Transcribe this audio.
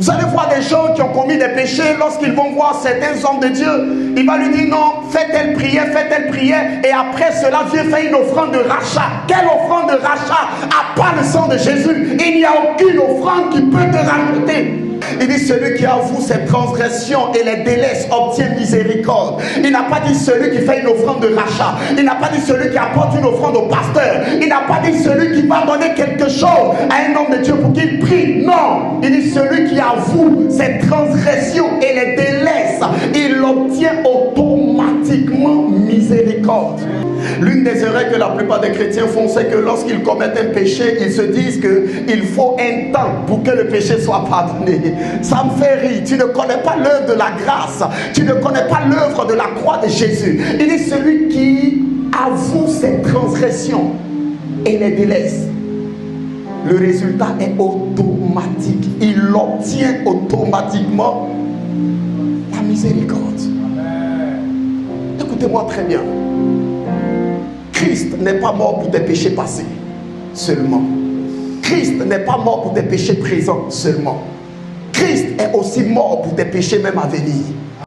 Vous allez voir des gens qui ont commis des péchés, lorsqu'ils vont voir certains hommes de Dieu, il va lui dire non, fais telle prière, et après cela vient faire une offrande de rachat. Quelle offrande de rachat? À part le sang de Jésus, il n'y a aucune offrande qui peut te racheter. Il dit celui qui avoue ses transgressions et les délaisse obtient miséricorde. Il n'a pas dit celui qui fait une offrande de rachat. Il n'a pas dit celui qui apporte une offrande au pasteur. Il n'a pas dit celui qui va donner quelque chose à un homme de Dieu pour qu'il prie. Non, il dit celui qui avoue ses transgressions et les délaisse, il obtient automatiquement miséricorde. L'une des erreurs que la plupart des chrétiens font, c'est que lorsqu'ils commettent un péché, ils se disent qu'il faut un temps pour que le péché soit pardonné. Ça me fait rire. Tu ne connais pas l'œuvre de la grâce. Tu ne connais pas l'œuvre de la croix de Jésus. Il est celui qui avoue ses transgressions et les délaisse. Le résultat est automatique. Il obtient automatiquement la miséricorde. Écoutez-moi très bien. Christ n'est pas mort pour tes péchés passés seulement. Christ n'est pas mort pour tes péchés présents seulement. Christ est aussi mort pour tes péchés même à venir.